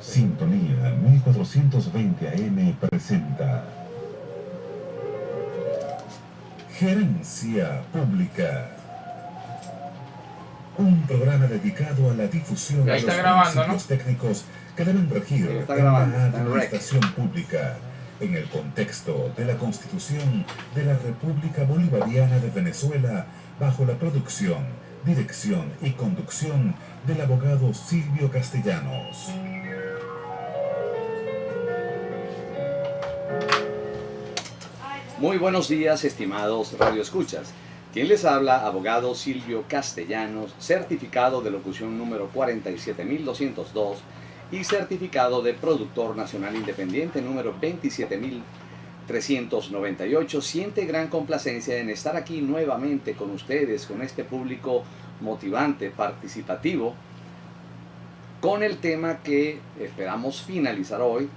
Sintonía 1420 AM presenta Gerencia Pública, un programa dedicado a la difusión de los principios técnicos que deben regir en la administración pública en el contexto de la Constitución de la República Bolivariana de Venezuela, bajo la producción, dirección y conducción del abogado Silvio Castellanos. Muy buenos días, estimados radioescuchas. Quien les habla, abogado Silvio Castellanos, certificado de locución número 47202 y certificado de productor nacional independiente número 27398. Siente gran complacencia en estar aquí nuevamente con ustedes, con este público motivante, participativo, con el tema que esperamos finalizar hoy,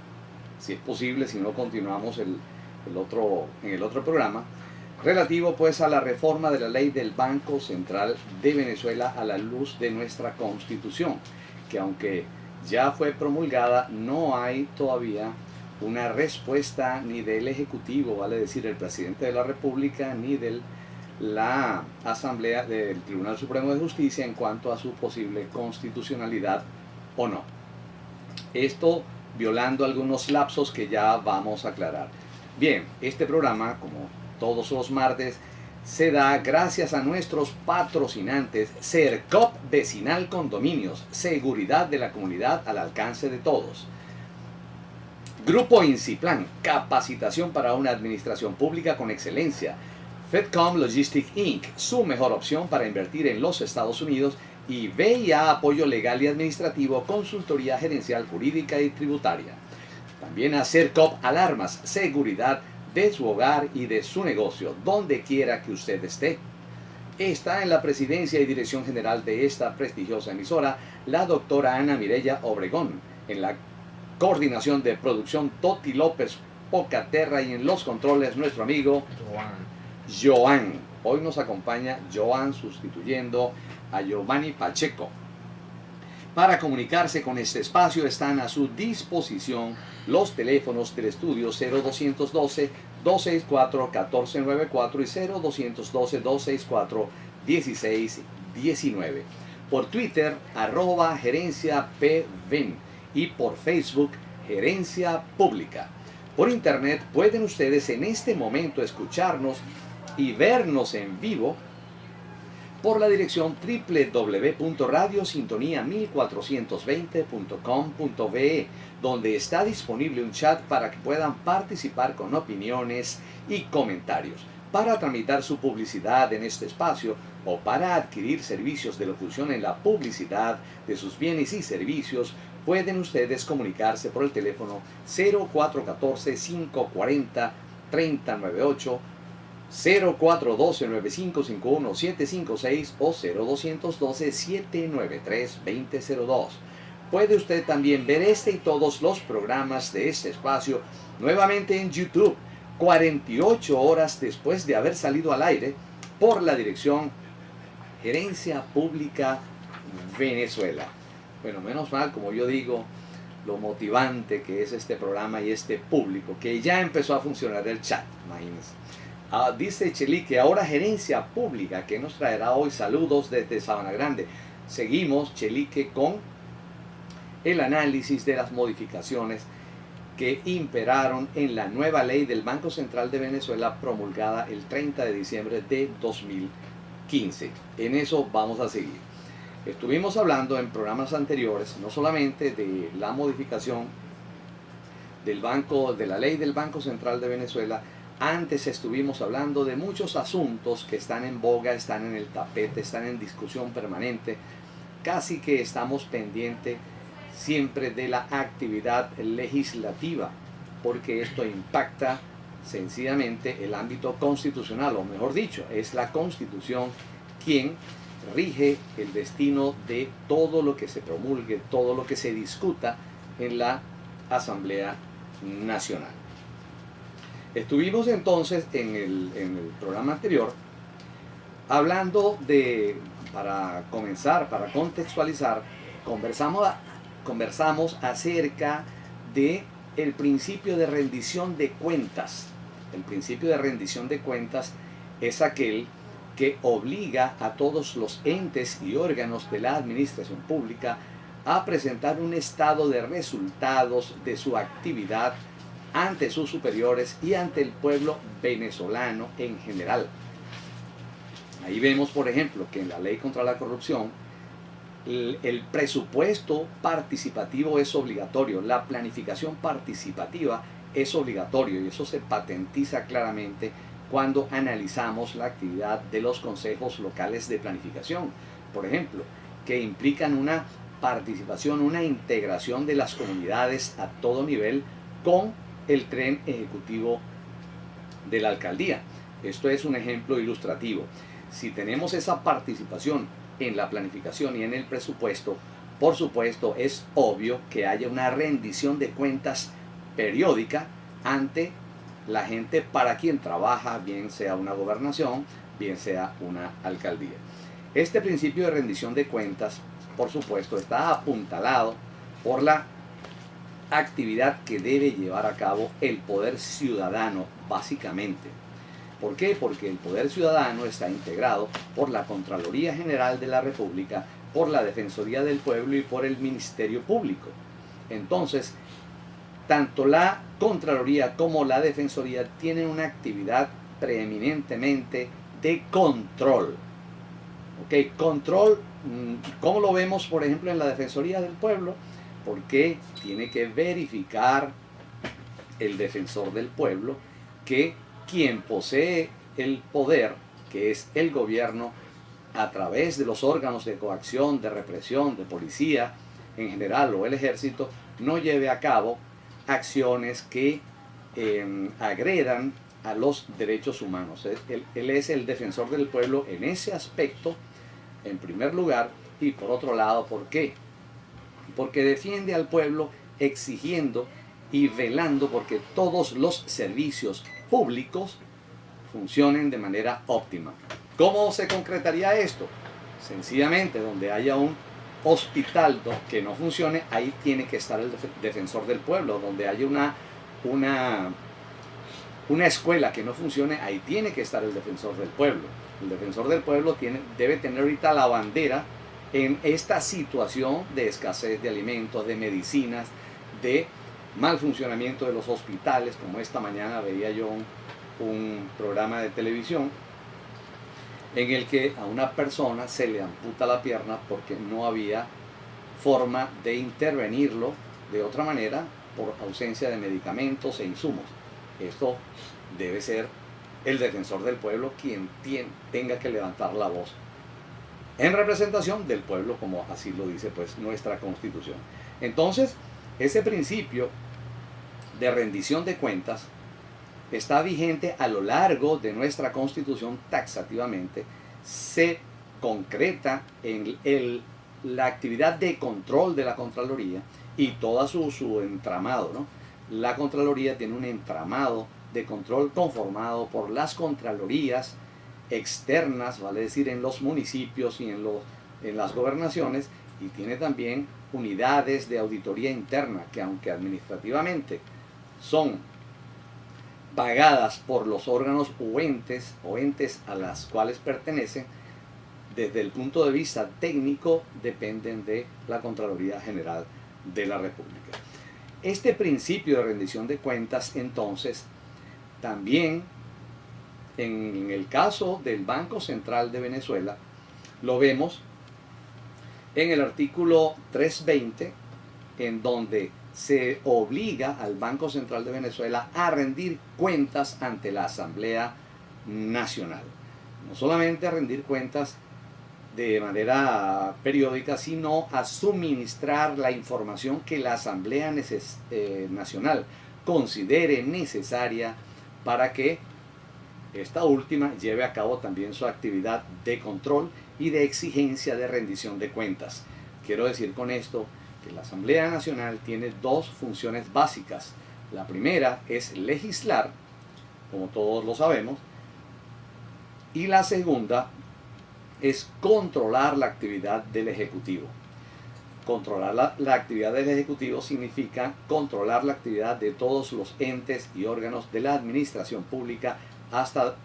si es posible, si no continuamos en el otro programa, relativo pues a la reforma de la ley del Banco Central de Venezuela a la luz de nuestra Constitución, que aunque ya fue promulgada, no hay todavía una respuesta ni del Ejecutivo, vale decir el Presidente de la República, ni de la Asamblea del Tribunal Supremo de Justicia en cuanto a su posible constitucionalidad o no. Esto violando algunos lapsos que ya vamos a aclarar. Bien, este programa, como todos los martes, se da gracias a nuestros patrocinantes Sercop Vecinal Condominios, seguridad de la comunidad al alcance de todos. Grupo Inciplan, capacitación para una administración pública con excelencia. Fedcom Logistics Inc., su mejor opción para invertir en los Estados Unidos. Y VIA, apoyo legal y administrativo, consultoría gerencial, jurídica y tributaria. También a Sercop Alarmas, seguridad de su hogar y de su negocio, donde quiera que usted esté. Está en la presidencia y dirección general de esta prestigiosa emisora la doctora Ana Mireya Obregón, en la coordinación de producción Toti López Pocaterra y en los controles nuestro amigo Joan. Hoy nos acompaña Joan sustituyendo a Giovanni Pacheco. Para comunicarse con este espacio están a su disposición los teléfonos del estudio 0212-264-1494 y 0212-264-1619. Por Twitter, @gerenciapven y por Facebook, Gerencia Pública. Por internet pueden ustedes en este momento escucharnos y vernos en vivo por la dirección www.radiosintonía1420.com.be, donde está disponible un chat para que puedan participar con opiniones y comentarios. Para tramitar su publicidad en este espacio o para adquirir servicios de locución en la publicidad de sus bienes y servicios, pueden ustedes comunicarse por el teléfono 0414-540-3098, 0412-9551-756 o 0212-793-2002. Puede usted también ver este y todos los programas de este espacio nuevamente en YouTube, 48 horas después de haber salido al aire, por la dirección Gerencia Pública Venezuela. Bueno, menos mal, como yo digo, lo motivante que es este programa y este público, que ya empezó a funcionar el chat, imagínense. Dice Chelique, ahora Gerencia Pública, que nos traerá hoy saludos desde Sabana Grande. Seguimos, Chelique, con el análisis de las modificaciones que imperaron en la nueva ley del Banco Central de Venezuela, promulgada el 30 de diciembre de 2015. En eso vamos a seguir. Estuvimos hablando en programas anteriores no solamente de la modificación de la ley del Banco Central de Venezuela. Antes estuvimos hablando de muchos asuntos que están en boga, están en el tapete, están en discusión permanente. Casi que estamos pendientes siempre de la actividad legislativa, porque esto impacta sencillamente el ámbito constitucional, o mejor dicho, es la Constitución quien rige el destino de todo lo que se promulgue, todo lo que se discuta en la Asamblea Nacional. Estuvimos entonces en el programa anterior hablando de, para comenzar, para contextualizar, conversamos conversamos acerca de el principio de rendición de cuentas. El principio de rendición de cuentas es aquel que obliga a todos los entes y órganos de la administración pública a presentar un estado de resultados de su actividad ante sus superiores y ante el pueblo venezolano en general. Ahí vemos, por ejemplo, que en la ley contra la corrupción el presupuesto participativo es obligatorio, la planificación participativa es obligatorio, y eso se patentiza claramente cuando analizamos la actividad de los consejos locales de planificación, por ejemplo, que implican una participación, una integración de las comunidades a todo nivel con el tren ejecutivo de la alcaldía. Esto es un ejemplo ilustrativo. Si tenemos esa participación en la planificación y en el presupuesto, por supuesto es obvio que haya una rendición de cuentas periódica ante la gente para quien trabaja, bien sea una gobernación, bien sea una alcaldía. Este principio de rendición de cuentas, por supuesto, está apuntalado por la actividad que debe llevar a cabo el poder ciudadano, básicamente. ¿Por qué? Porque el poder ciudadano está integrado por la Contraloría General de la República, por la Defensoría del Pueblo y por el Ministerio Público. Entonces, tanto la Contraloría como la Defensoría tienen una actividad preeminentemente de control. ¿Ok? Control, ¿cómo lo vemos, por ejemplo, en la Defensoría del Pueblo? Porque tiene que verificar el defensor del pueblo que quien posee el poder, que es el gobierno, a través de los órganos de coacción, de represión, de policía en general o el ejército, no lleve a cabo acciones que agredan a los derechos humanos. Él es el defensor del pueblo en ese aspecto, en primer lugar, y por otro lado, ¿por qué? Porque defiende al pueblo exigiendo y velando porque todos los servicios públicos funcionen de manera óptima. ¿Cómo se concretaría esto? Sencillamente, donde haya un hospital que no funcione, ahí tiene que estar el defensor del pueblo. Donde haya una escuela que no funcione, ahí tiene que estar el defensor del pueblo. El defensor del pueblo debe tener ahorita la bandera en esta situación de escasez de alimentos, de medicinas, de mal funcionamiento de los hospitales. Como esta mañana veía yo un programa de televisión en el que a una persona se le amputa la pierna porque no había forma de intervenirlo de otra manera por ausencia de medicamentos e insumos. Esto debe ser el defensor del pueblo quien tenga que levantar la voz en representación del pueblo, como así lo dice pues nuestra Constitución. Entonces, ese principio de rendición de cuentas está vigente a lo largo de nuestra Constitución taxativamente, se concreta en la actividad de control de la Contraloría y todo su entramado, ¿no? La Contraloría tiene un entramado de control conformado por las Contralorías externas, vale decir, en los municipios y en las gobernaciones, y tiene también unidades de auditoría interna que, aunque administrativamente son pagadas por los órganos o entes a las cuales pertenecen, desde el punto de vista técnico dependen de la Contraloría General de la República. Este principio de rendición de cuentas, entonces, también en el caso del Banco Central de Venezuela, lo vemos en el artículo 320, en donde se obliga al Banco Central de Venezuela a rendir cuentas ante la Asamblea Nacional. No solamente a rendir cuentas de manera periódica, sino a suministrar la información que la Asamblea Nacional considere necesaria para que esta última lleve a cabo también su actividad de control y de exigencia de rendición de cuentas. Quiero decir con esto que la Asamblea Nacional tiene dos funciones básicas. La primera es legislar, como todos lo sabemos, y la segunda es controlar la actividad del Ejecutivo. Controlar la actividad del Ejecutivo significa controlar la actividad de todos los entes y órganos de la administración pública hasta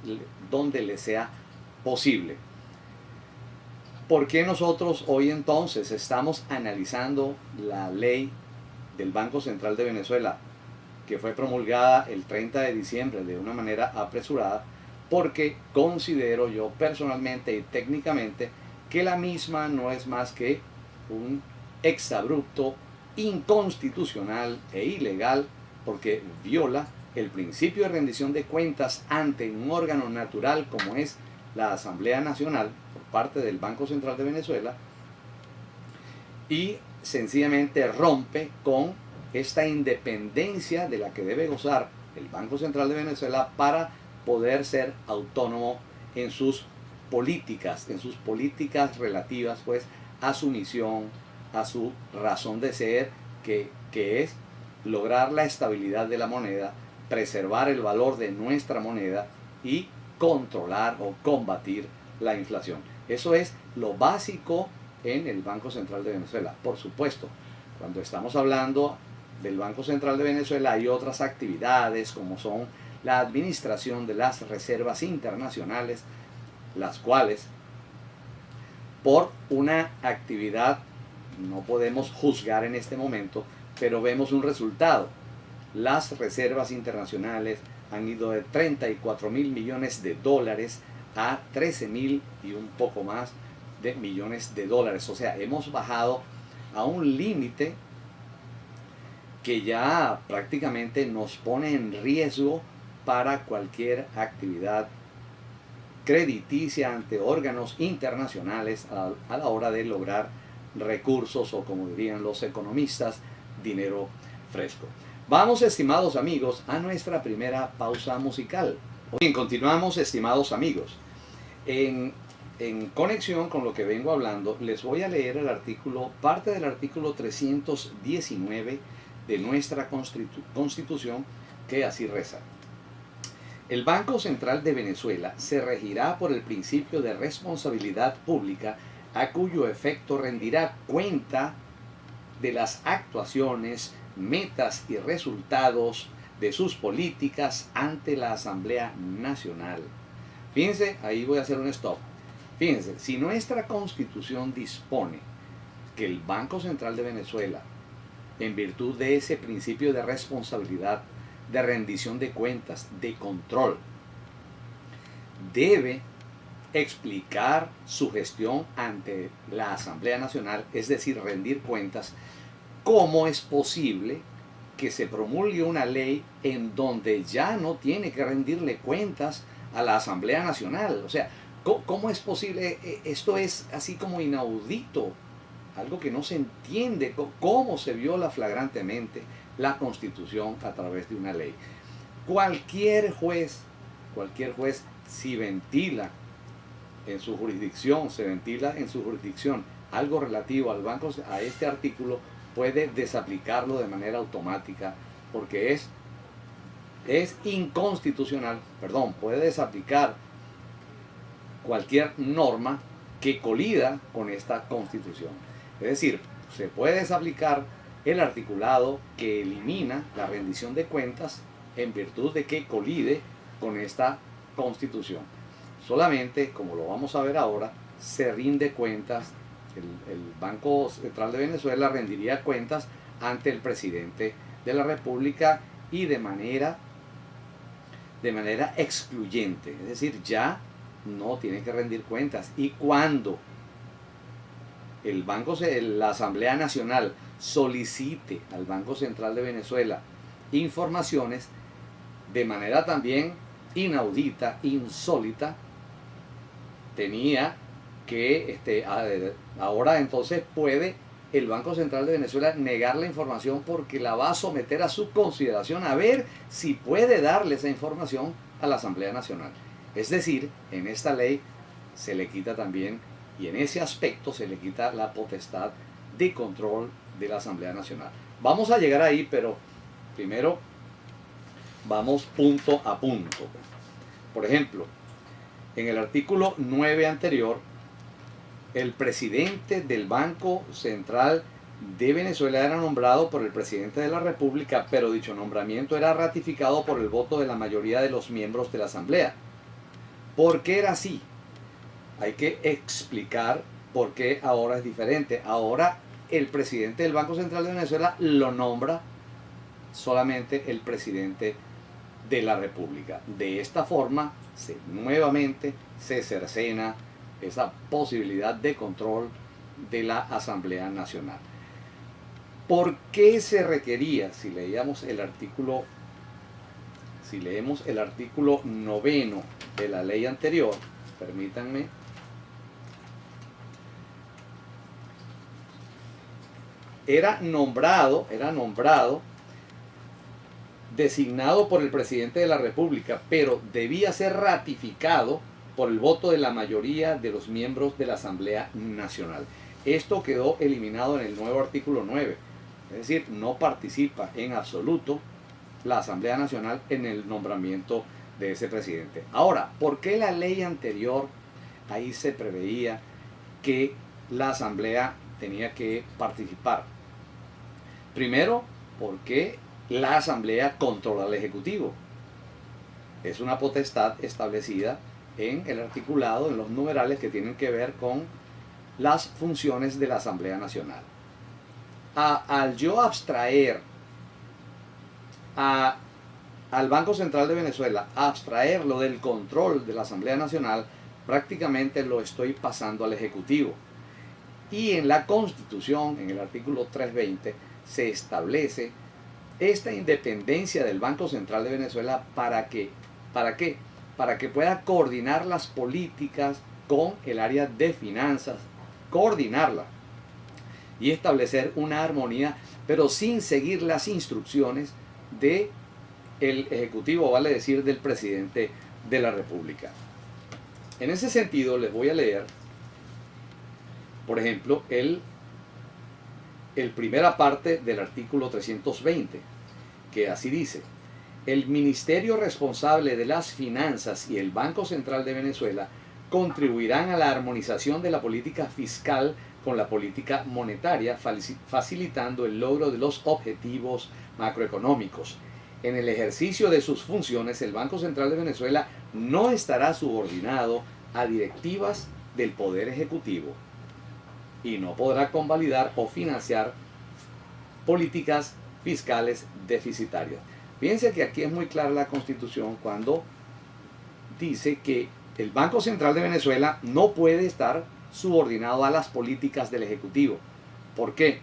donde le sea posible. ¿Por qué nosotros hoy entonces estamos analizando la ley del Banco Central de Venezuela, que fue promulgada el 30 de diciembre de una manera apresurada? Porque considero yo personalmente y técnicamente que la misma no es más que un exabrupto inconstitucional e ilegal, porque viola el principio de rendición de cuentas ante un órgano natural como es la Asamblea Nacional por parte del Banco Central de Venezuela, y sencillamente rompe con esta independencia de la que debe gozar el Banco Central de Venezuela para poder ser autónomo en sus políticas relativas pues a su misión, a su razón de ser, que es lograr la estabilidad de la moneda, preservar el valor de nuestra moneda y controlar o combatir la inflación. Eso es lo básico en el Banco Central de Venezuela. Por supuesto, cuando estamos hablando del Banco Central de Venezuela hay otras actividades como son la administración de las reservas internacionales, las cuales por una actividad no podemos juzgar en este momento, pero vemos un resultado. Las reservas internacionales han ido de 34.000 millones de dólares a 13.000 y un poco más de millones de dólares. O sea, hemos bajado a un límite que ya prácticamente nos pone en riesgo para cualquier actividad crediticia ante órganos internacionales a la hora de lograr recursos, o como dirían los economistas, dinero fresco. Vamos, estimados amigos, a nuestra primera pausa musical. Bien, continuamos, estimados amigos. En conexión con lo que vengo hablando, les voy a leer el artículo, parte del artículo 319 de nuestra Constitución, que así reza: el Banco Central de Venezuela se regirá por el principio de responsabilidad pública, a cuyo efecto rendirá cuenta de las actuaciones, metas y resultados de sus políticas ante la Asamblea Nacional. Fíjense, ahí voy a hacer un stop. Fíjense, si nuestra Constitución dispone que el Banco Central de Venezuela, en virtud de ese principio de responsabilidad, de rendición de cuentas, de control, debe explicar su gestión ante la Asamblea Nacional, es decir, rendir cuentas, ¿cómo es posible que se promulgue una ley en donde ya no tiene que rendirle cuentas a la Asamblea Nacional? O sea, ¿cómo es posible? Esto es así como inaudito, algo que no se entiende, cómo se viola flagrantemente la Constitución a través de una ley. Cualquier juez, si ventila en su jurisdicción, algo relativo al banco, a este artículo, puede desaplicarlo de manera automática, porque es inconstitucional, puede desaplicar cualquier norma que colida con esta Constitución. Es decir, se puede desaplicar el articulado que elimina la rendición de cuentas en virtud de que colide con esta Constitución. Solamente, como lo vamos a ver ahora, se rinde cuentas, el Banco Central de Venezuela rendiría cuentas ante el presidente de la República y de manera excluyente, es decir, ya no tiene que rendir cuentas. Y cuando la Asamblea Nacional solicite al Banco Central de Venezuela informaciones, de manera también inaudita, insólita, tenía que ahora entonces puede el Banco Central de Venezuela negar la información porque la va a someter a su consideración, a ver si puede darle esa información a la Asamblea Nacional. Es decir, en esta ley se le quita también, y en ese aspecto se le quita la potestad de control de la Asamblea Nacional. Vamos a llegar ahí, pero primero vamos punto a punto. Por ejemplo, en el artículo 9 anterior, el presidente del Banco Central de Venezuela era nombrado por el presidente de la República, pero dicho nombramiento era ratificado por el voto de la mayoría de los miembros de la Asamblea. ¿Por qué era así? Hay que explicar por qué ahora es diferente. Ahora el presidente del Banco Central de Venezuela lo nombra solamente el presidente de la República. De esta forma, nuevamente se cercena esa posibilidad de control de la Asamblea Nacional. ¿Por qué se requería? Si leemos el artículo 9 de la ley anterior, permítanme, era nombrado designado por el presidente de la República, pero debía ser ratificado por el voto de la mayoría de los miembros de la Asamblea Nacional. Esto quedó eliminado en el nuevo artículo 9, es decir, no participa en absoluto la Asamblea Nacional en el nombramiento de ese presidente. Ahora, ¿por qué la ley anterior ahí se preveía que la Asamblea tenía que participar? Primero, porque la Asamblea controla al Ejecutivo. Es una potestad establecida en el articulado, en los numerales que tienen que ver con las funciones de la Asamblea Nacional. Al yo abstraer al Banco Central de Venezuela, abstraerlo del control de la Asamblea Nacional, prácticamente lo estoy pasando al Ejecutivo. Y en la Constitución, en el artículo 320, se establece esta independencia del Banco Central de Venezuela ¿para qué? Para que pueda coordinar las políticas con el área de finanzas, coordinarla y establecer una armonía, pero sin seguir las instrucciones del Ejecutivo, vale decir, del presidente de la República. En ese sentido, les voy a leer, por ejemplo, el primera parte del artículo 320, que así dice: el ministerio responsable de las finanzas y el Banco Central de Venezuela contribuirán a la armonización de la política fiscal con la política monetaria, facilitando el logro de los objetivos macroeconómicos. En el ejercicio de sus funciones, el Banco Central de Venezuela no estará subordinado a directivas del Poder Ejecutivo y no podrá convalidar o financiar políticas fiscales deficitarias. Fíjense que aquí es muy clara la Constitución cuando dice que el Banco Central de Venezuela no puede estar subordinado a las políticas del Ejecutivo. ¿Por qué?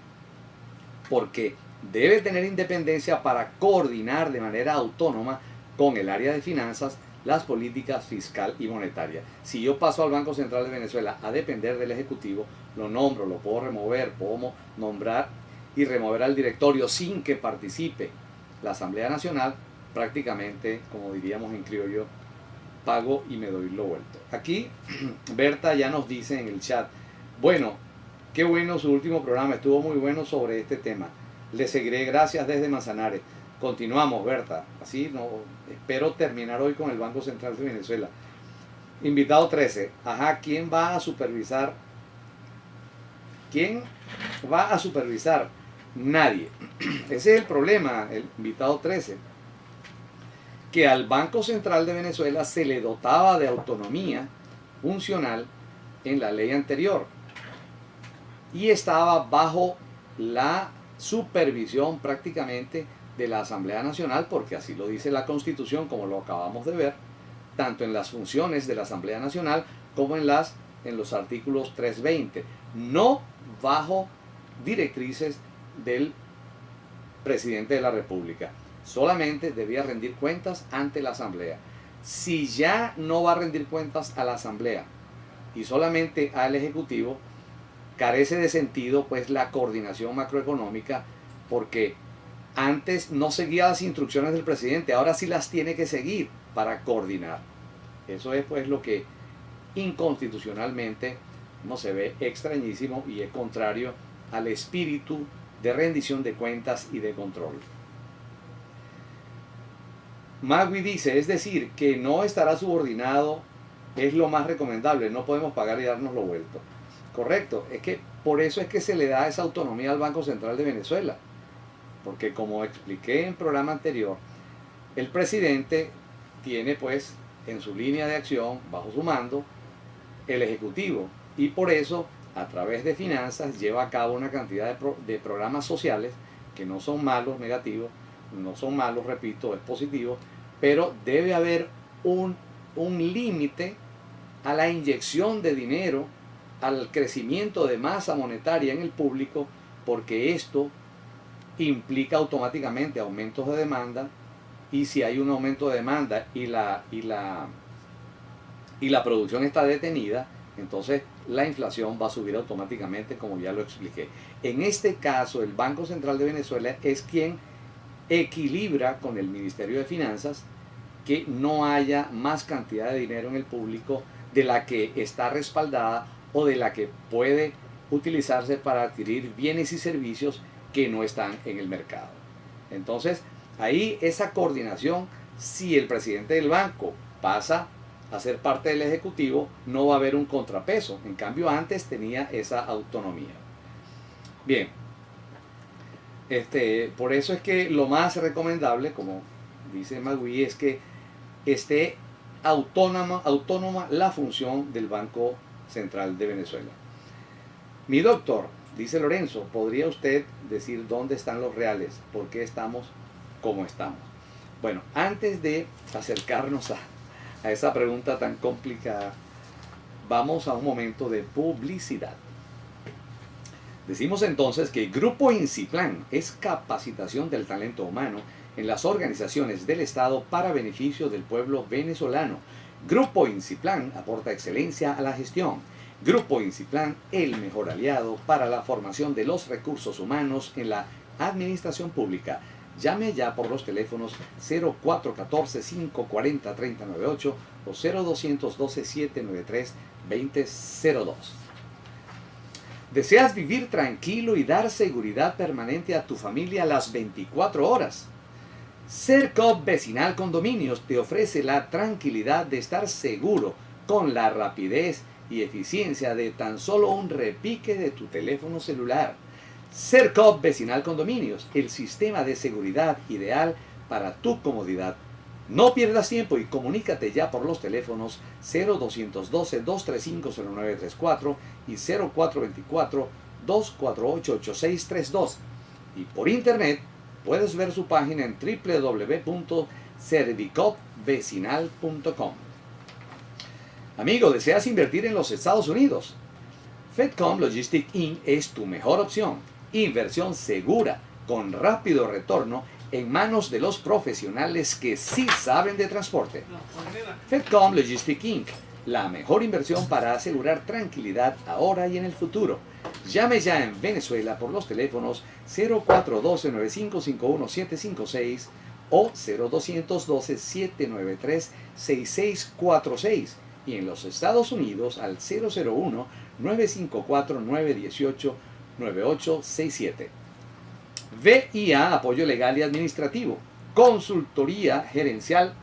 Porque debe tener independencia para coordinar de manera autónoma con el área de finanzas las políticas fiscal y monetaria. Si yo paso al Banco Central de Venezuela a depender del Ejecutivo, lo nombro, lo puedo remover, puedo nombrar y remover al directorio sin que participe la Asamblea Nacional, prácticamente, como diríamos en criollo, pago y me doy lo vuelto. Aquí Berta ya nos dice en el chat: bueno, qué bueno su último programa, estuvo muy bueno sobre este tema. Le seguiré, gracias desde Manzanares. Continuamos, Berta. Así no, espero terminar hoy con el Banco Central de Venezuela. Invitado 13. Ajá, ¿quién va a supervisar? ¿Quién va a supervisar? Nadie. Ese es el problema, el invitado 13. Que al Banco Central de Venezuela se le dotaba de autonomía funcional en la ley anterior y estaba bajo la supervisión prácticamente de la Asamblea Nacional, porque así lo dice la Constitución, como lo acabamos de ver, tanto en las funciones de la Asamblea Nacional como en los artículos 320, no bajo directrices del presidente de la República. Solamente debía rendir cuentas ante la Asamblea. Si ya no va a rendir cuentas a la Asamblea y solamente al Ejecutivo, carece de sentido pues la coordinación macroeconómica, porque antes no seguía las instrucciones del presidente, ahora sí las tiene que seguir para coordinar. Eso es pues lo que inconstitucionalmente no se ve extrañísimo y es contrario al espíritu de rendición de cuentas y de control. Magui dice, es decir, que no estará subordinado es lo más recomendable, no podemos pagar y darnos lo vuelto. Correcto, es que por eso es que se le da esa autonomía al Banco Central de Venezuela, porque como expliqué en programa anterior, el presidente tiene pues en su línea de acción, bajo su mando, el Ejecutivo, y por eso a través de finanzas lleva a cabo una cantidad de programas sociales que no son malos, negativos, no son malos, repito, es positivo, pero debe haber un límite a la inyección de dinero, al crecimiento de masa monetaria en el público, porque esto implica automáticamente aumentos de demanda, y si hay un aumento de demanda y la producción está detenida, entonces la inflación va a subir automáticamente, como ya lo expliqué. En este caso, el Banco Central de Venezuela es quien equilibra con el Ministerio de Finanzas que no haya más cantidad de dinero en el público de la que está respaldada o de la que puede utilizarse para adquirir bienes y servicios que no están en el mercado. Entonces, ahí esa coordinación, si el presidente del banco pasa a ser parte del Ejecutivo, no va a haber un contrapeso. En cambio, antes tenía esa autonomía. Bien, por eso es que lo más recomendable, como dice Magui, es que esté autónoma la función del Banco Central de Venezuela. Mi doctor, dice Lorenzo, ¿podría usted decir dónde están los reales? ¿Por qué estamos como estamos? Bueno, antes de acercarnos a esa pregunta tan complicada, vamos a un momento de publicidad. Decimos entonces que Grupo Inciplan es capacitación del talento humano en las organizaciones del Estado para beneficio del pueblo venezolano. Grupo Inciplan aporta excelencia a la gestión. Grupo Inciplan, el mejor aliado para la formación de los recursos humanos en la administración pública. Llame ya por los teléfonos 0414-540-3098 o 0212-793-2002. ¿Deseas vivir tranquilo y dar seguridad permanente a tu familia las 24 horas? Sercop Vecinal Condominios te ofrece la tranquilidad de estar seguro con la rapidez y eficiencia de tan solo un repique de tu teléfono celular. Sercop Vecinal Condominios, el sistema de seguridad ideal para tu comodidad. No pierdas tiempo y comunícate ya por los teléfonos 0212-235-0934 y 0424-248-8632. Y por internet puedes ver su página en www.servicopvecinal.com. Amigo, ¿deseas invertir en los Estados Unidos? Fedcom Logistics Inc. es tu mejor opción. Inversión segura, con rápido retorno, en manos de los profesionales que sí saben de transporte. Fedcom Logistics Inc., la mejor inversión para asegurar tranquilidad ahora y en el futuro. Llame ya en Venezuela por los teléfonos 0412-9551-756 o 0212-793-6646 y en los Estados Unidos al 001-954-918-9867. VIA, apoyo legal y administrativo, consultoría gerencial,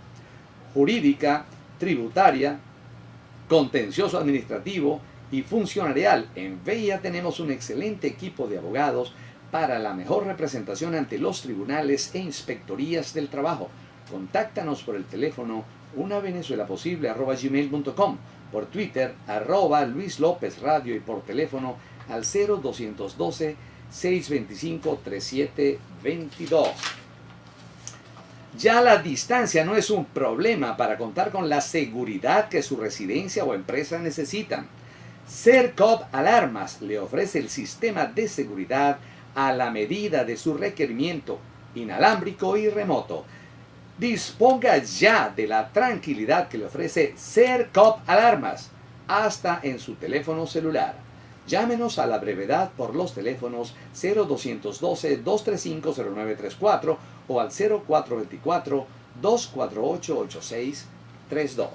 jurídica, tributaria, contencioso administrativo y funcionarial. En VIA tenemos un excelente equipo de abogados para la mejor representación ante los tribunales e inspectorías del trabajo. Contáctanos por el teléfono unavenezuelaposible@gmail.com, por Twitter @Luis López Radio y por teléfono al 0212-625-3722. Ya la distancia no es un problema para contar con la seguridad que su residencia o empresa necesitan. Sercop Alarmas le ofrece el sistema de seguridad a la medida de su requerimiento, inalámbrico y remoto. Disponga ya de la tranquilidad que le ofrece Sercop Alarmas, hasta en su teléfono celular. Llámenos a la brevedad por los teléfonos 0212-235-0934 o al 0424-248-8632.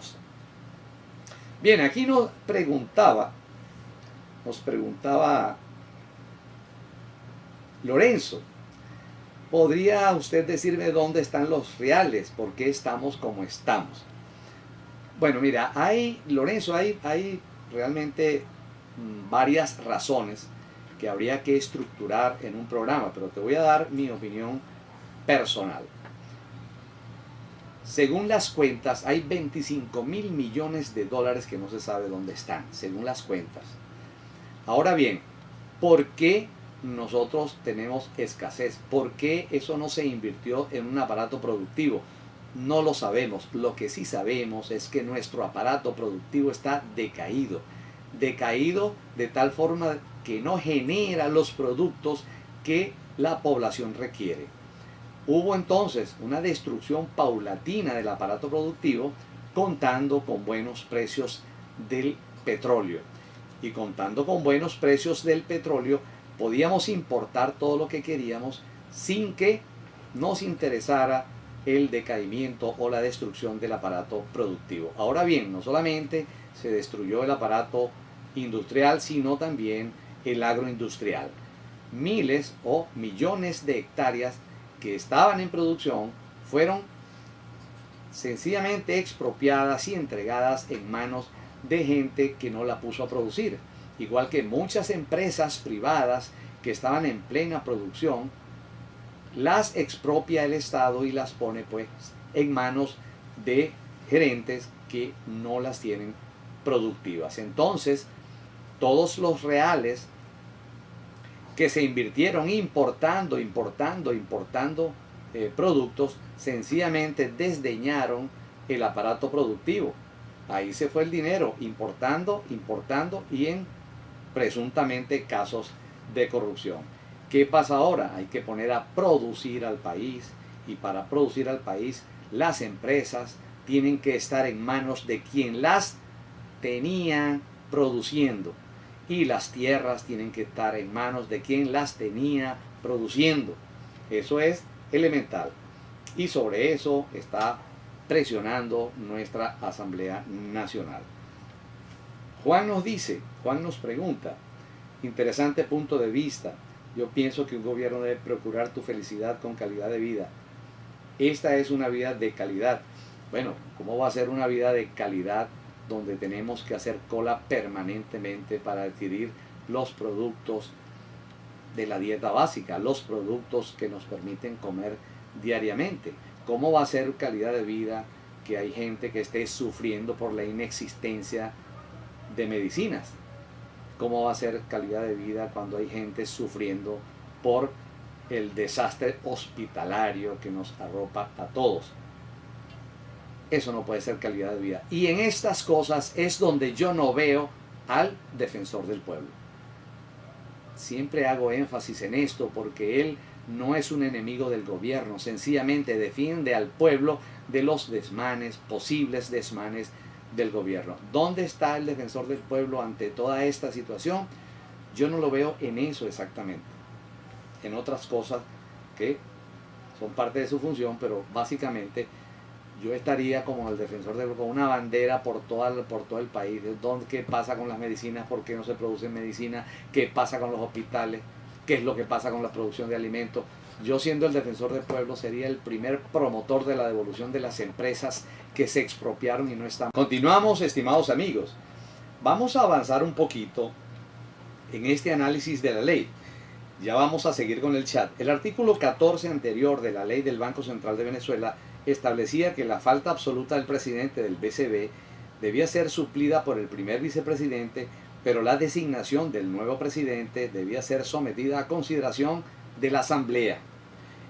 Bien, aquí nos preguntaba Lorenzo, ¿podría usted decirme dónde están los reales? ¿Por qué estamos como estamos? Bueno, mira, Lorenzo, hay realmente varias razones que habría que estructurar en un programa, pero te voy a dar mi opinión personal. Según las cuentas, hay 25.000 millones de dólares que no se sabe dónde están, según las cuentas. Ahora bien, ¿por qué nosotros tenemos escasez? ¿Por qué eso no se invirtió en un aparato productivo? No lo sabemos. Lo que sí sabemos es que nuestro aparato productivo está decaído. Decaído de tal forma que no genera los productos que la población requiere. Hubo entonces una destrucción paulatina del aparato productivo, contando con buenos precios del petróleo. Y contando con buenos precios del petróleo, podíamos importar todo lo que queríamos sin que nos interesara el decaimiento o la destrucción del aparato productivo. Ahora bien, no solamente se destruyó el aparato industrial, sino también el agroindustrial. Miles o millones de hectáreas que estaban en producción fueron sencillamente expropiadas y entregadas en manos de gente que no la puso a producir. Igual que muchas empresas privadas que estaban en plena producción, las expropia el Estado y las pone pues en manos de gerentes que no las tienen productivas. Entonces, todos los reales que se invirtieron importando productos, sencillamente desdeñaron el aparato productivo. Ahí se fue el dinero, importando y en presuntamente casos de corrupción. ¿Qué pasa ahora? Hay que poner a producir al país, y para producir al país las empresas tienen que estar en manos de quien las tenía produciendo, y las tierras tienen que estar en manos de quien las tenía produciendo. Eso es elemental, y sobre eso está presionando nuestra Asamblea Nacional. Juan nos pregunta, interesante punto de vista. Yo pienso que un gobierno debe procurar tu felicidad con calidad de vida. Esta es una vida de calidad. Bueno, ¿cómo va a ser una vida de calidad donde tenemos que hacer cola permanentemente para adquirir los productos de la dieta básica, los productos que nos permiten comer diariamente? ¿Cómo va a ser calidad de vida que hay gente que esté sufriendo por la inexistencia de medicinas? ¿Cómo va a ser calidad de vida cuando hay gente sufriendo por el desastre hospitalario que nos arropa a todos? Eso no puede ser calidad de vida. Y en estas cosas es donde yo no veo al defensor del pueblo. Siempre hago énfasis en esto porque él no es un enemigo del gobierno, sencillamente defiende al pueblo de los desmanes, posibles desmanes del gobierno. ¿Dónde está el defensor del pueblo ante toda esta situación? Yo no lo veo en eso exactamente, en otras cosas que son parte de su función, pero básicamente yo estaría como el defensor del pueblo, con una bandera por todo el país. ¿Qué pasa con las medicinas? ¿Por qué no se producen medicinas? ¿Qué pasa con los hospitales? ¿Qué es lo que pasa con la producción de alimentos? Yo, siendo el defensor del pueblo, sería el primer promotor de la devolución de las empresas que se expropiaron y no están. Continuamos, estimados amigos. Vamos a avanzar un poquito en este análisis de la ley. Ya vamos a seguir con el chat. El artículo 14 anterior de la ley del Banco Central de Venezuela establecía que la falta absoluta del presidente del BCV debía ser suplida por el primer vicepresidente, pero la designación del nuevo presidente debía ser sometida a consideración de la Asamblea.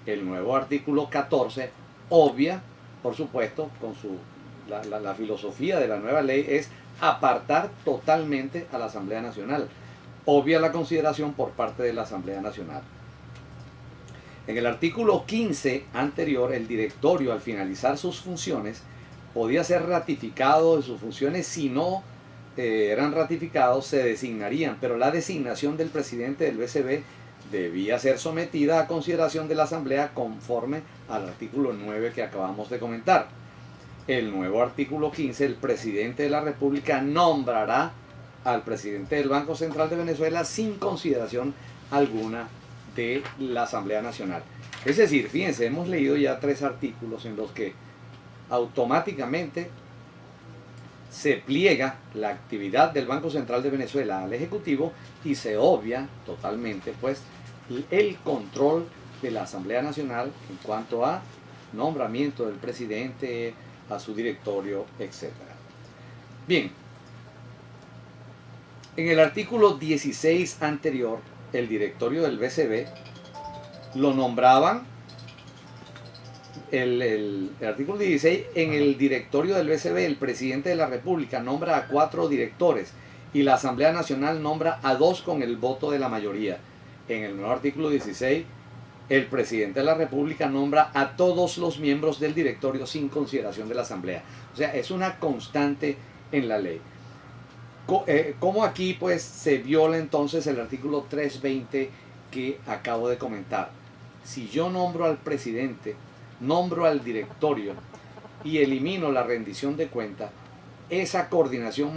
El nuevo artículo 14 obvia, por supuesto, con la filosofía de la nueva ley es apartar totalmente a la Asamblea Nacional. Obvia la consideración por parte de la Asamblea Nacional. En el artículo 15 anterior, el directorio, al finalizar sus funciones, podía ser ratificado de sus funciones. Si no eran ratificados, se designarían, pero la designación del presidente del BCV debía ser sometida a consideración de la Asamblea conforme al artículo 9 que acabamos de comentar. El nuevo artículo 15, el presidente de la República nombrará al presidente del Banco Central de Venezuela sin consideración alguna de la Asamblea Nacional. Es decir, fíjense, hemos leído ya 3 artículos en los que automáticamente se pliega la actividad del Banco Central de Venezuela al Ejecutivo y se obvia totalmente pues el control de la Asamblea Nacional en cuanto a nombramiento del presidente, a su directorio, etc. Bien, en el artículo 16 anterior, el directorio del BCB lo nombraban, el artículo 16, en el directorio del BCB el presidente de la República nombra a 4 directores y la Asamblea Nacional nombra a 2 con el voto de la mayoría. En el nuevo artículo 16, el presidente de la República nombra a todos los miembros del directorio sin consideración de la Asamblea. O sea, es una constante en la ley. ¿Cómo aquí pues se viola entonces el artículo 320 que acabo de comentar? Si yo nombro al presidente, nombro al directorio y elimino la rendición de cuentas, esa coordinación,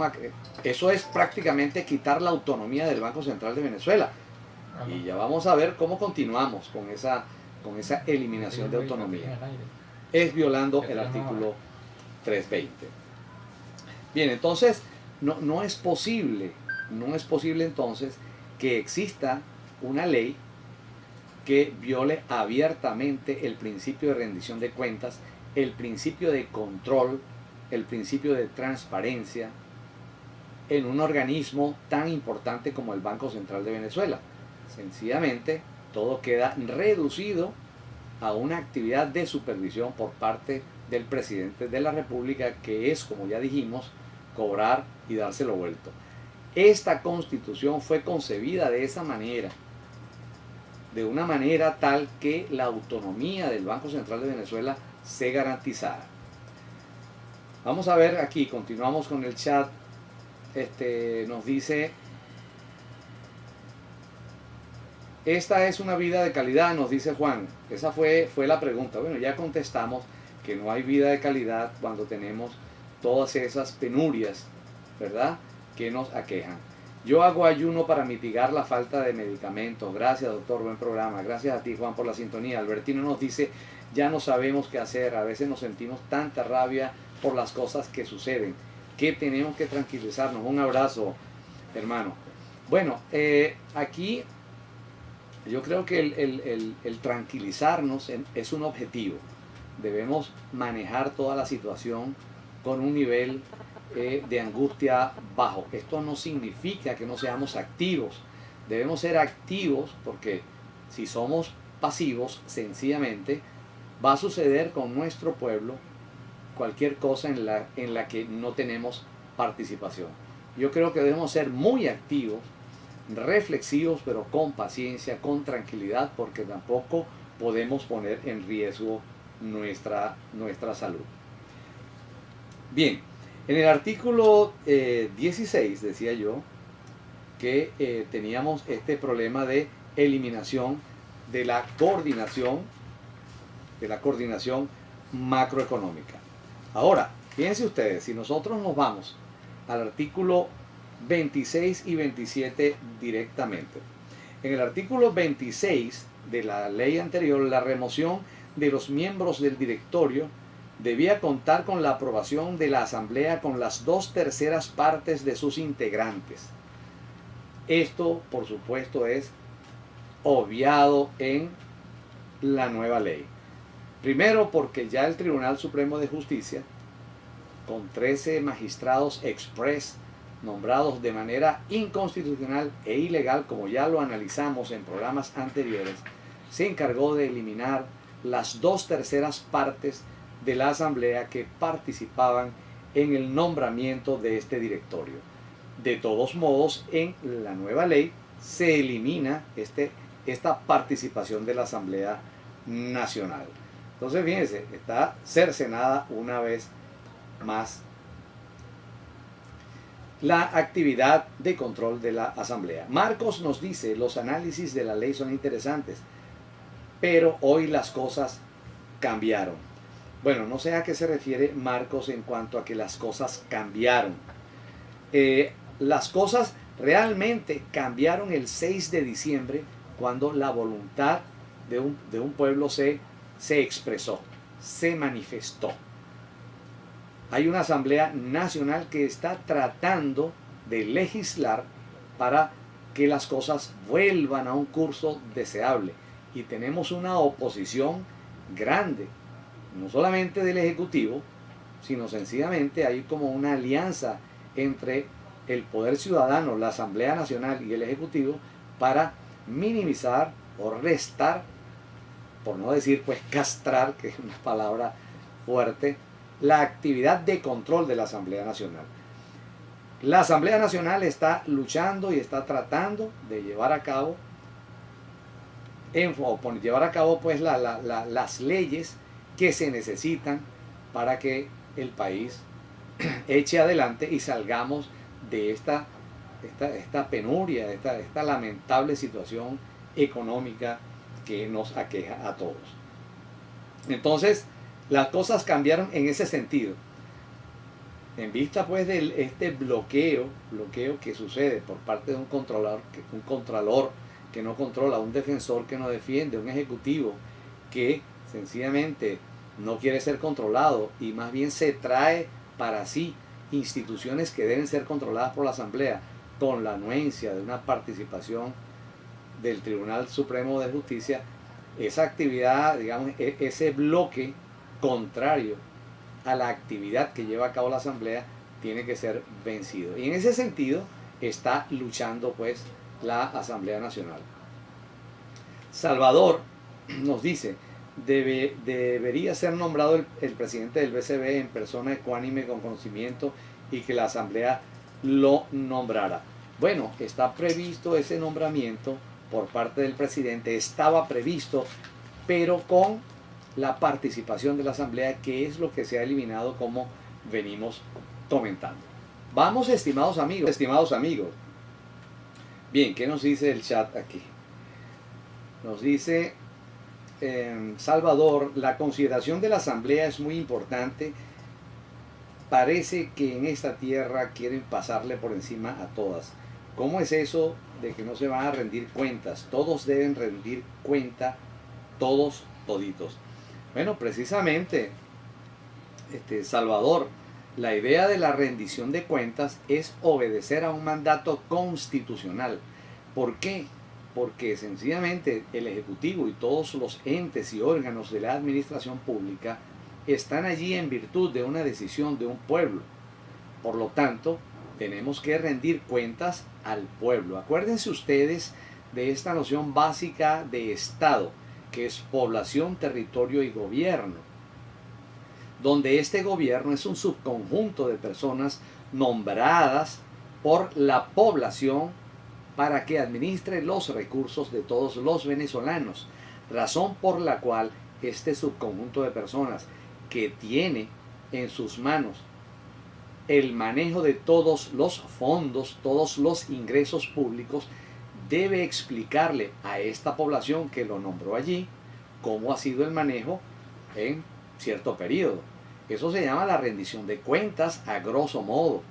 eso es prácticamente quitar la autonomía del Banco Central de Venezuela. Y ya vamos a ver cómo continuamos con esa eliminación de autonomía. Es violando el artículo 320. Bien, entonces no es posible entonces que exista una ley que viole abiertamente el principio de rendición de cuentas, el principio de control, el principio de transparencia en un organismo tan importante como el Banco Central de Venezuela. Sencillamente, todo queda reducido a una actividad de supervisión por parte del presidente de la República, que es, como ya dijimos, cobrar y dárselo vuelto. Esta Constitución fue concebida de esa manera, de una manera tal que la autonomía del Banco Central de Venezuela se garantizara. Vamos a ver aquí, continuamos con el chat. Nos dice: esta es una vida de calidad, nos dice Juan. Esa fue la pregunta. Bueno, ya contestamos que no hay vida de calidad cuando tenemos todas esas penurias, ¿verdad?, que nos aquejan. Yo hago ayuno para mitigar la falta de medicamentos. Gracias, doctor, buen programa. Gracias a ti, Juan, por la sintonía. Albertino nos dice: ya no sabemos qué hacer, a veces nos sentimos tanta rabia por las cosas que suceden, que tenemos que tranquilizarnos. Un abrazo, hermano. Bueno, aquí yo creo que el tranquilizarnos es un objetivo. Debemos manejar toda la situación con un nivel de angustia bajo. Esto no significa que no seamos activos. Debemos ser activos, porque si somos pasivos, sencillamente va a suceder con nuestro pueblo cualquier cosa en la que no tenemos participación. Yo creo que debemos ser muy activos, reflexivos, pero con paciencia, con tranquilidad, porque tampoco podemos poner en riesgo nuestra salud. Bien, en el artículo 16 decía yo que teníamos este problema de eliminación de la coordinación macroeconómica. Ahora, fíjense ustedes, si nosotros nos vamos al artículo 26 y 27 directamente. En el artículo 26 de la ley anterior, la remoción de los miembros del directorio debía contar con la aprobación de la Asamblea con las 2/3 partes de sus integrantes. Esto, por supuesto, es obviado en la nueva ley. Primero, porque ya el Tribunal Supremo de Justicia, con 13 magistrados express nombrados de manera inconstitucional e ilegal, como ya lo analizamos en programas anteriores, se encargó de eliminar las 2/3 partes de la Asamblea que participaban en el nombramiento de este directorio. De todos modos, en la nueva ley se elimina esta participación de la Asamblea Nacional. Entonces, fíjense, está cercenada una vez más la actividad de control de la Asamblea. Marcos nos dice: los análisis de la ley son interesantes, pero hoy las cosas cambiaron. Bueno, no sé a qué se refiere Marcos en cuanto a que las cosas cambiaron. Las cosas realmente cambiaron el 6 de diciembre, cuando la voluntad de un pueblo se expresó, se manifestó. hay una Asamblea Nacional que está tratando de legislar para que las cosas vuelvan a un curso deseable. Y tenemos una oposición grande, no solamente del Ejecutivo, sino sencillamente hay como una alianza entre el Poder Ciudadano, la Asamblea Nacional y el Ejecutivo para minimizar o restar, por no decir pues castrar, que es una palabra fuerte, la actividad de control de la Asamblea Nacional. La Asamblea Nacional está luchando y está tratando de llevar a cabo pues las leyes que se necesitan para que el país eche adelante y salgamos de esta penuria, esta lamentable situación económica que nos aqueja a todos. Entonces, las cosas cambiaron en ese sentido. En vista pues de este bloqueo que sucede por parte de un contralor que no controla, un defensor que no defiende, un ejecutivo que sencillamente no quiere ser controlado y más bien se trae para sí instituciones que deben ser controladas por la Asamblea con la anuencia de una participación del Tribunal Supremo de Justicia, esa actividad, digamos, ese bloque contrario a la actividad que lleva a cabo la Asamblea tiene que ser vencido. Y en ese sentido está luchando pues la Asamblea Nacional. Salvador nos dice, debería ser nombrado el presidente del BCB en persona ecuánime con conocimiento y que la Asamblea lo nombrara. Bueno, está previsto ese nombramiento por parte del presidente, estaba previsto, pero con la participación de la Asamblea, que es lo que se ha eliminado como venimos comentando. Vamos, estimados amigos. Bien, ¿qué nos dice el chat aquí? Nos dice Salvador, la consideración de la Asamblea es muy importante. Parece que en esta tierra quieren pasarle por encima a todas. ¿Cómo es eso de que no se van a rendir cuentas? Todos deben rendir cuenta, todos, toditos. Bueno, precisamente, Salvador, la idea de la rendición de cuentas es obedecer a un mandato constitucional. ¿Por qué? Porque sencillamente el Ejecutivo y todos los entes y órganos de la administración pública están allí en virtud de una decisión de un pueblo. Por lo tanto, tenemos que rendir cuentas al pueblo. Acuérdense ustedes de esta noción básica de Estado, que es población, territorio y gobierno, donde este gobierno es un subconjunto de personas nombradas por la población para que administre los recursos de todos los venezolanos, razón por la cual este subconjunto de personas que tiene en sus manos el manejo de todos los fondos, todos los ingresos públicos, debe explicarle a esta población que lo nombró allí cómo ha sido el manejo en cierto periodo. Eso se llama la rendición de cuentas a grosso modo.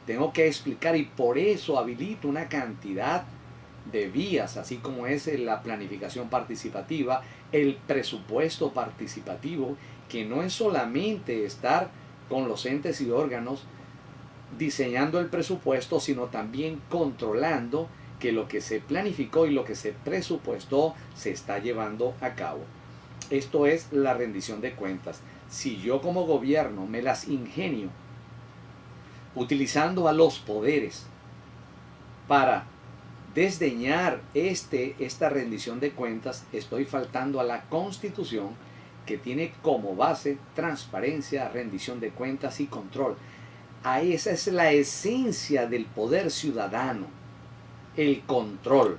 Tengo que explicar y por eso habilito una cantidad de vías, así como es la planificación participativa, el presupuesto participativo, que no es solamente estar con los entes y órganos diseñando el presupuesto, sino también controlando que lo que se planificó y lo que se presupuestó se está llevando a cabo. Esto es la rendición de cuentas. Si yo como gobierno me las ingenio utilizando a los poderes para desdeñar esta rendición de cuentas, estoy faltando a la Constitución, que tiene como base transparencia, rendición de cuentas y control. Esa es la esencia del poder ciudadano, el control,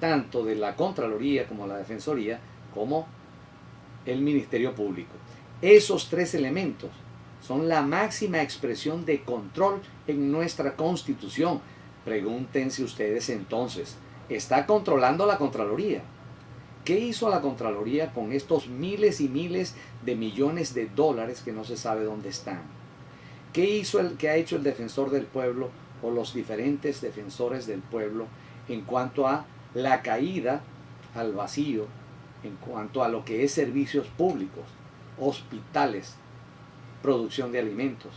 tanto de la Contraloría como la Defensoría, como el Ministerio Público. Esos tres elementos son la máxima expresión de control en nuestra Constitución. Pregúntense ustedes entonces, ¿está controlando la Contraloría? ¿Qué hizo la Contraloría con estos miles y miles de millones de dólares que no se sabe dónde están? ¿Qué ha hecho el defensor del pueblo o los diferentes defensores del pueblo en cuanto a la caída al vacío, en cuanto a lo que es servicios públicos, hospitales, producción de alimentos.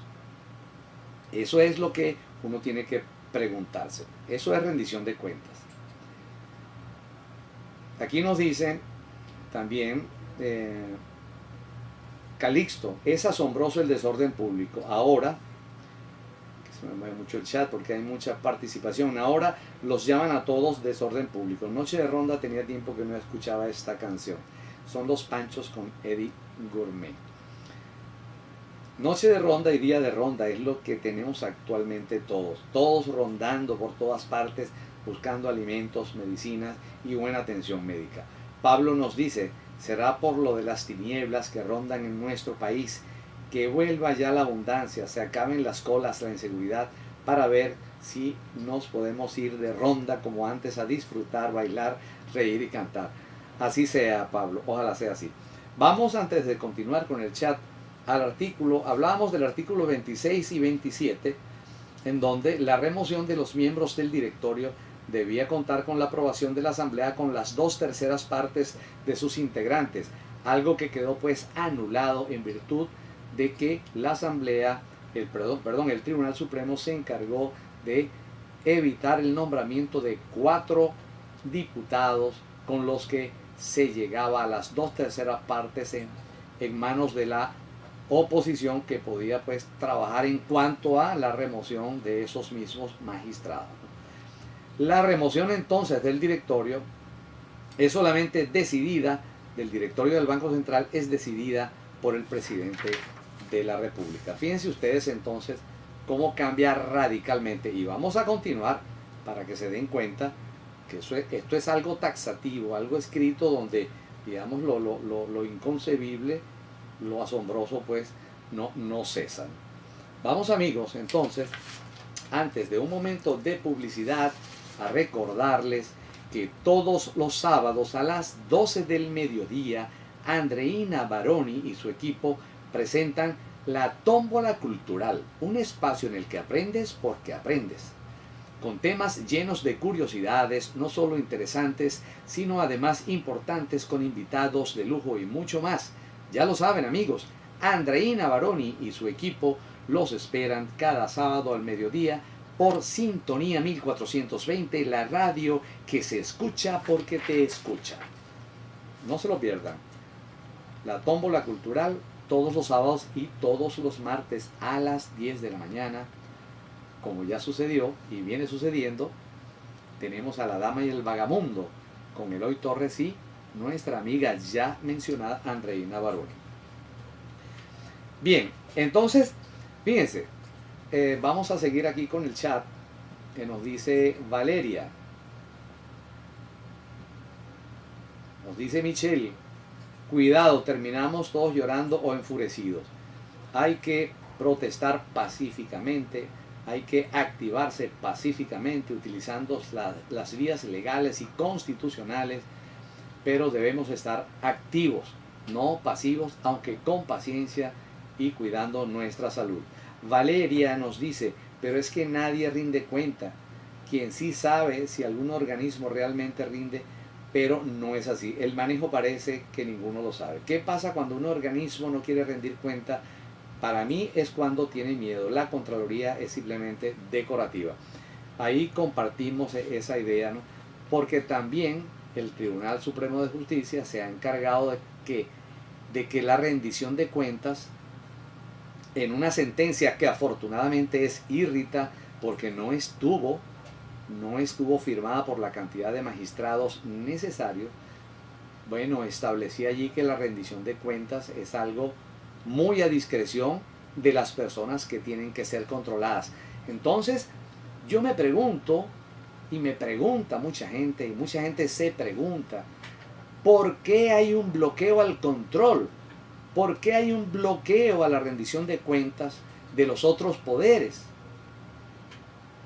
Eso es lo que uno tiene que preguntarse. Eso es rendición de cuentas. Aquí nos dicen también, Calixto, es asombroso el desorden público. Ahora, que se me mueve mucho el chat porque hay mucha participación, ahora los llaman a todos desorden público. Noche de Ronda, tenía tiempo que no escuchaba esta canción. Son los Panchos con Eddie Gourmet. Noche de ronda y día de ronda es lo que tenemos actualmente todos rondando por todas partes, buscando alimentos, medicinas y buena atención médica. Pablo nos dice, será por lo de las tinieblas que rondan en nuestro país, que vuelva ya la abundancia, se acaben las colas, la inseguridad, para ver si nos podemos ir de ronda como antes a disfrutar, bailar, reír y cantar. Así sea, Pablo, ojalá sea así. Vamos, antes de continuar con el chat, al artículo, hablábamos del artículo 26 y 27, en donde la remoción de los miembros del directorio debía contar con la aprobación de la asamblea con las 2/3 partes de sus integrantes, algo que quedó pues anulado en virtud de que la asamblea, el Tribunal Supremo se encargó de evitar el nombramiento de 4 diputados con los que se llegaba a las 2/3 partes en manos de la oposición, que podía pues trabajar en cuanto a la remoción de esos mismos magistrados. La remoción entonces del directorio es solamente decidida, del directorio del Banco Central es decidida por el presidente de la República. Fíjense ustedes entonces cómo cambia radicalmente, y vamos a continuar para que se den cuenta que esto es algo taxativo, algo escrito donde, digamos, lo inconcebible, lo asombroso pues no cesan. Vamos, amigos, entonces, antes de un momento de publicidad, a recordarles que todos los sábados a las 12 del mediodía, Andreina Baroni y su equipo presentan la Tómbola Cultural, un espacio en el que aprendes porque aprendes, con temas llenos de curiosidades, no solo interesantes, sino además importantes, con invitados de lujo y mucho más. Ya lo saben, amigos, Andreina Baroni y su equipo los esperan cada sábado al mediodía por Sintonía 1420, la radio que se escucha porque te escucha. No se lo pierdan. La Tómbola Cultural todos los sábados y todos los martes a las 10 de la mañana. Como ya sucedió y viene sucediendo, tenemos a La Dama y el Vagamundo con Eloy Torres y nuestra amiga ya mencionada Andreina Baroni. Bien, entonces, fíjense, vamos a seguir aquí con el chat que nos dice Valeria. Nos dice Michelle, cuidado, terminamos todos llorando o enfurecidos. Hay que protestar pacíficamente, hay que activarse pacíficamente utilizando las vías legales y constitucionales, pero debemos estar activos, no pasivos, aunque con paciencia y cuidando nuestra salud. Valeria nos dice, pero es que nadie rinde cuenta. Quien sí sabe si algún organismo realmente rinde, pero no es así. El manejo parece que ninguno lo sabe. ¿Qué pasa cuando un organismo no quiere rendir cuenta? Para mí es cuando tiene miedo. La Contraloría es simplemente decorativa. Ahí compartimos esa idea, ¿no? Porque también el Tribunal Supremo de Justicia se ha encargado de que la rendición de cuentas, en una sentencia que afortunadamente es írrita porque no estuvo firmada por la cantidad de magistrados necesarios, bueno, establecía allí que la rendición de cuentas es algo muy a discreción de las personas que tienen que ser controladas. Entonces, yo me pregunto, y me pregunta mucha gente, y mucha gente se pregunta, ¿por qué hay un bloqueo al control? ¿Por qué hay un bloqueo a la rendición de cuentas de los otros poderes?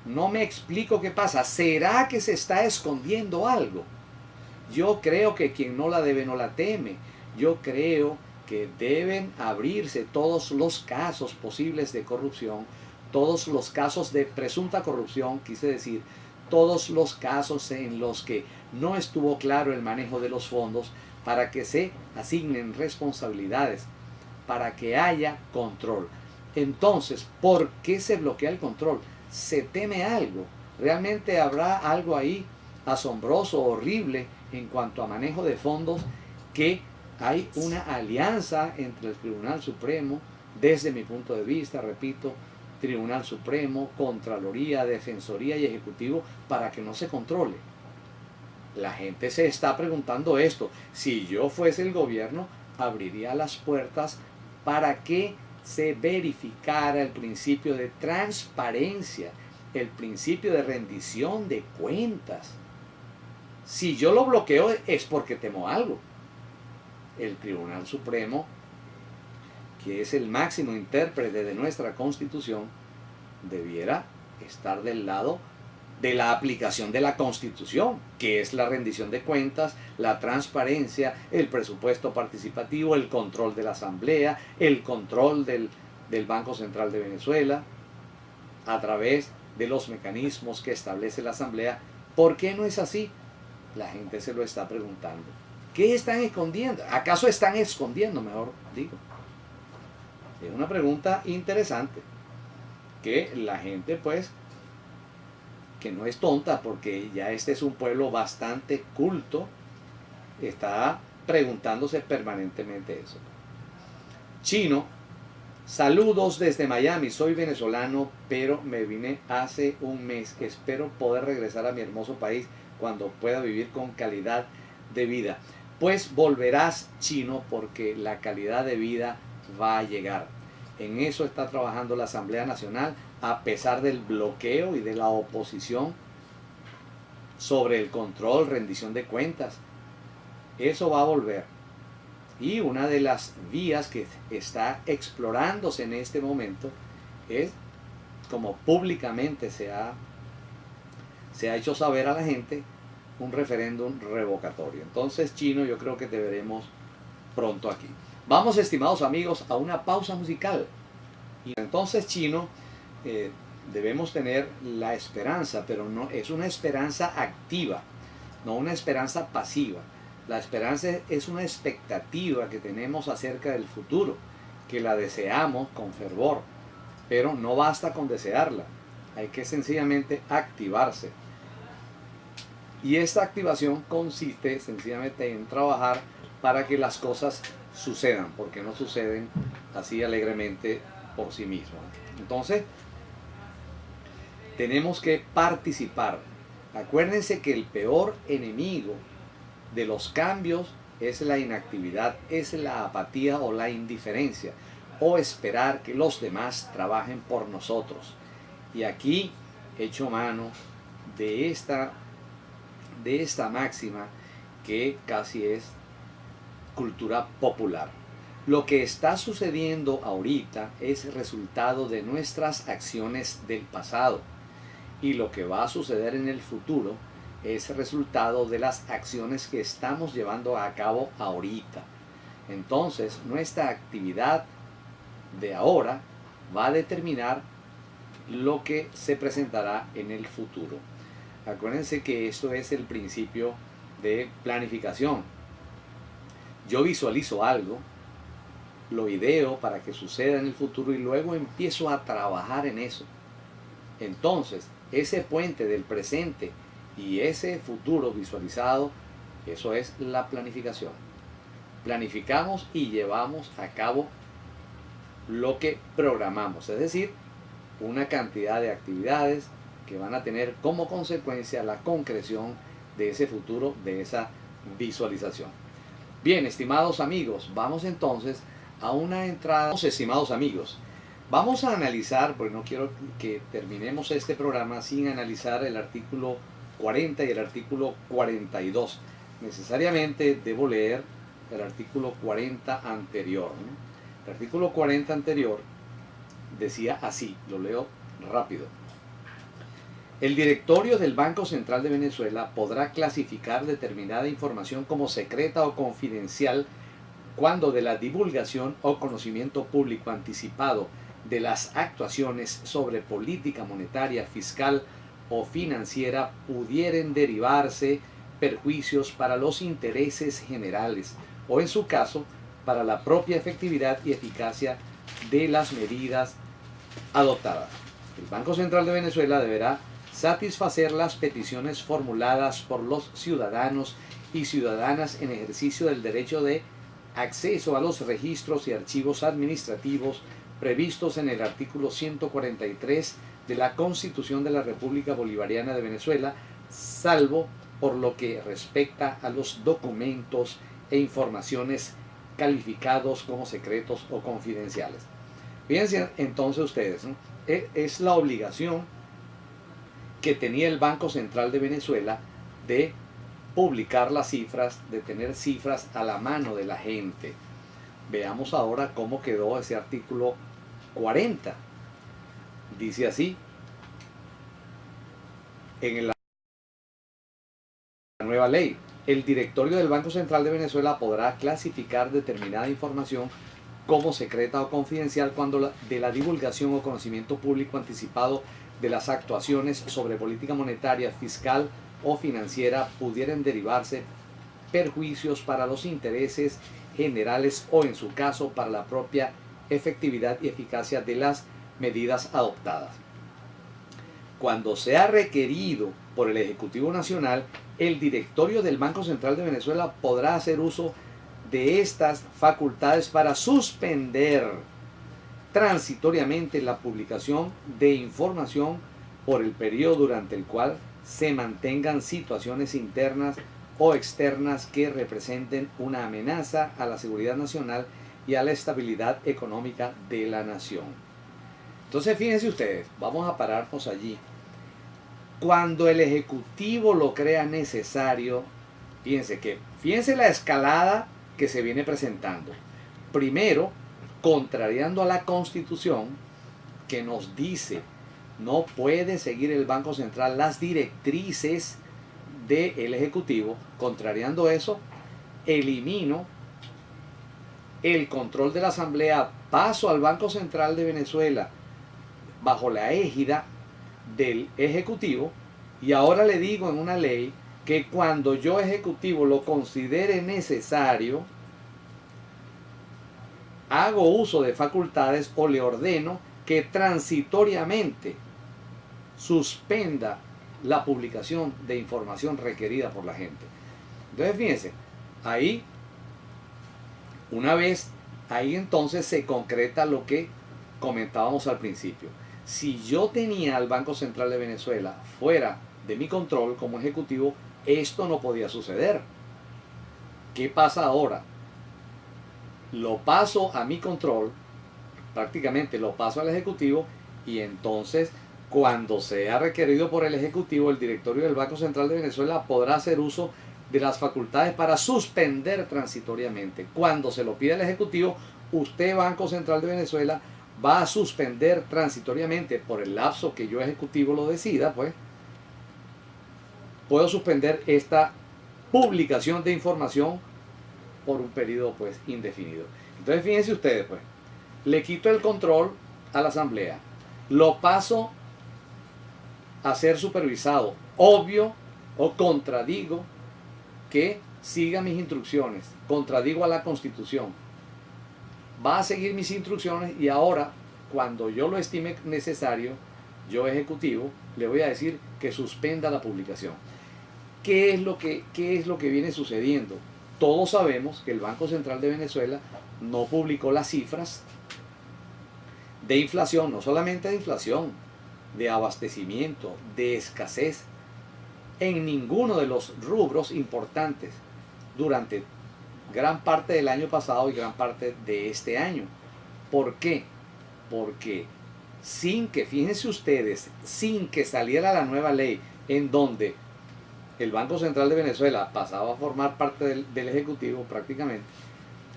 No me explico qué pasa. ¿Será que se está escondiendo algo? Yo creo que quien no la debe no la teme. Yo creo que deben abrirse todos los casos posibles de corrupción, todos los casos de presunta corrupción, quise decir, todos los casos en los que no estuvo claro el manejo de los fondos, para que se asignen responsabilidades, para que haya control. Entonces, ¿por qué se bloquea el control? Se teme algo. Realmente habrá algo ahí asombroso, horrible en cuanto a manejo de fondos, que hay una alianza entre el Tribunal Supremo, desde mi punto de vista, repito, Tribunal Supremo, Contraloría, Defensoría y Ejecutivo, para que no se controle. La gente se está preguntando esto. Si yo fuese el gobierno, abriría las puertas para que se verificara el principio de transparencia, el principio de rendición de cuentas. Si yo lo bloqueo es porque temo algo. El Tribunal Supremo, que es el máximo intérprete de nuestra Constitución, debiera estar del lado de la aplicación de la Constitución, que es la rendición de cuentas, la transparencia, el presupuesto participativo, el control de la Asamblea, el control del Banco Central de Venezuela, a través de los mecanismos que establece la Asamblea. ¿Por qué no es así? La gente se lo está preguntando. ¿Qué están escondiendo? ¿Acaso están escondiendo, mejor digo? Es una pregunta interesante, que la gente, pues, que no es tonta, porque ya este es un pueblo bastante culto, está preguntándose permanentemente eso. Chino: saludos desde Miami, soy venezolano, pero me vine hace un mes. Espero poder regresar a mi hermoso país cuando pueda vivir con calidad de vida. Pues volverás, Chino, porque la calidad de vida va a llegar. En eso está trabajando la Asamblea Nacional, a pesar del bloqueo y de la oposición sobre el control, rendición de cuentas. Eso va a volver. Y una de las vías que está explorándose en este momento es, como públicamente se ha hecho saber a la gente, un referéndum revocatorio. Entonces, Chino, yo creo que te veremos pronto aquí. Vamos, estimados amigos, a una pausa musical. Y entonces, Chino, debemos tener la esperanza, pero no es una esperanza activa, no una esperanza pasiva. La esperanza es una expectativa que tenemos acerca del futuro, que la deseamos con fervor, pero no basta con desearla, hay que sencillamente activarse. Y esta activación consiste sencillamente en trabajar para que las cosas sucedan, porque no suceden así alegremente por sí mismas. Entonces, tenemos que participar. Acuérdense que el peor enemigo de los cambios es la inactividad, es la apatía o la indiferencia, o esperar que los demás trabajen por nosotros. Y aquí echo mano de esta máxima, que casi es cultura popular. Lo que está sucediendo ahorita es resultado de nuestras acciones del pasado, y lo que va a suceder en el futuro es resultado de las acciones que estamos llevando a cabo ahorita. Entonces, nuestra actividad de ahora va a determinar lo que se presentará en el futuro. Acuérdense que esto es el principio de planificación. Yo visualizo algo, lo ideo para que suceda en el futuro y luego empiezo a trabajar en eso. Entonces, ese puente del presente y ese futuro visualizado, eso es la planificación. Planificamos y llevamos a cabo lo que programamos, es decir, una cantidad de actividades que van a tener como consecuencia la concreción de ese futuro, de esa visualización. Bien, estimados amigos, vamos entonces a una entrada. Estimados amigos, vamos a analizar, porque no quiero que terminemos este programa sin analizar el artículo 40 y el artículo 42. Necesariamente debo leer el artículo 40 anterior, ¿no? El artículo 40 anterior decía así, lo leo rápido. El directorio del Banco Central de Venezuela podrá clasificar determinada información como secreta o confidencial cuando de la divulgación o conocimiento público anticipado de las actuaciones sobre política monetaria, fiscal o financiera pudieren derivarse perjuicios para los intereses generales o, en su caso, para la propia efectividad y eficacia de las medidas adoptadas. El Banco Central de Venezuela deberá satisfacer las peticiones formuladas por los ciudadanos y ciudadanas en ejercicio del derecho de acceso a los registros y archivos administrativos previstos en el artículo 143 de la Constitución de la República Bolivariana de Venezuela, salvo por lo que respecta a los documentos e informaciones calificados como secretos o confidenciales. Fíjense entonces ustedes, ¿no? Es la obligación que tenía el Banco Central de Venezuela de publicar las cifras, de tener cifras a la mano de la gente. Veamos ahora cómo quedó ese artículo 40. Dice así, en la nueva ley, el directorio del Banco Central de Venezuela podrá clasificar determinada información como secreta o confidencial cuando de la divulgación o conocimiento público anticipado de las actuaciones sobre política monetaria, fiscal o financiera pudieran derivarse perjuicios para los intereses generales o, en su caso, para la propia efectividad y eficacia de las medidas adoptadas. Cuando sea requerido por el Ejecutivo Nacional, el directorio del Banco Central de Venezuela podrá hacer uso de estas facultades para suspender transitoriamente la publicación de información por el periodo durante el cual se mantengan situaciones internas o externas que representen una amenaza a la seguridad nacional y a la estabilidad económica de la nación. Entonces, fíjense ustedes, vamos a pararnos allí. Cuando el Ejecutivo lo crea necesario, fíjense la escalada que se viene presentando. Primero, contrariando a la Constitución, que nos dice no puede seguir el Banco Central las directrices del Ejecutivo. Contrariando eso, elimino el control de la Asamblea, paso al Banco Central de Venezuela bajo la égida del Ejecutivo, y ahora le digo en una ley que cuando yo, Ejecutivo, lo considere necesario, hago uso de facultades o le ordeno que transitoriamente suspenda la publicación de información requerida por la gente. Entonces, fíjense, ahí entonces se concreta lo que comentábamos al principio. Si yo tenía al Banco Central de Venezuela fuera de mi control como ejecutivo, esto no podía suceder. ¿Qué pasa ahora? Lo paso a mi control, prácticamente lo paso al ejecutivo, y entonces cuando sea requerido por el ejecutivo, el directorio del Banco Central de Venezuela podrá hacer uso de las facultades para suspender transitoriamente. Cuando se lo pida el ejecutivo, usted, Banco Central de Venezuela, va a suspender transitoriamente por el lapso que yo, ejecutivo, lo decida, pues puedo suspender esta publicación de información por un periodo pues indefinido. Entonces, fíjense ustedes, pues le quito el control a la Asamblea, lo paso a ser supervisado, obvio, o contradigo que siga mis instrucciones, contradigo a la Constitución, va a seguir mis instrucciones, y ahora, cuando yo lo estime necesario, yo, ejecutivo, le voy a decir que suspenda la publicación. ¿Qué es lo que viene sucediendo? Todos sabemos que el Banco Central de Venezuela no publicó las cifras de inflación, no solamente de inflación, de abastecimiento, de escasez, en ninguno de los rubros importantes durante gran parte del año pasado y gran parte de este año. ¿Por qué? Porque fíjense ustedes, sin que saliera la nueva ley en donde el Banco Central de Venezuela pasaba a formar parte del Ejecutivo prácticamente,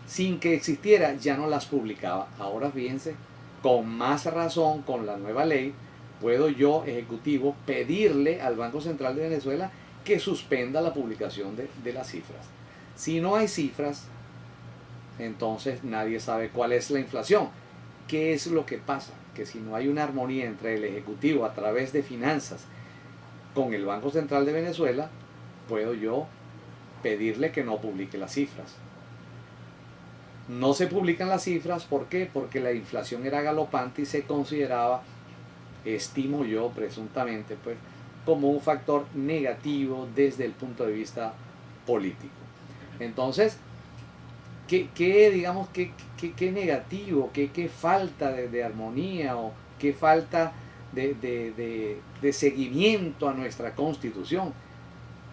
sin que existiera, ya no las publicaba. Ahora fíjense, con más razón, con la nueva ley, puedo yo, Ejecutivo, pedirle al Banco Central de Venezuela que suspenda la publicación de las cifras. Si no hay cifras, entonces nadie sabe cuál es la inflación. ¿Qué es lo que pasa? Que si no hay una armonía entre el Ejecutivo a través de finanzas con el Banco Central de Venezuela, puedo yo pedirle que no publique las cifras. No se publican las cifras, ¿por qué? Porque la inflación era galopante y se consideraba, estimo yo presuntamente, pues, como un factor negativo desde el punto de vista político. Entonces, digamos, qué negativo, qué falta de armonía o qué falta de seguimiento a nuestra Constitución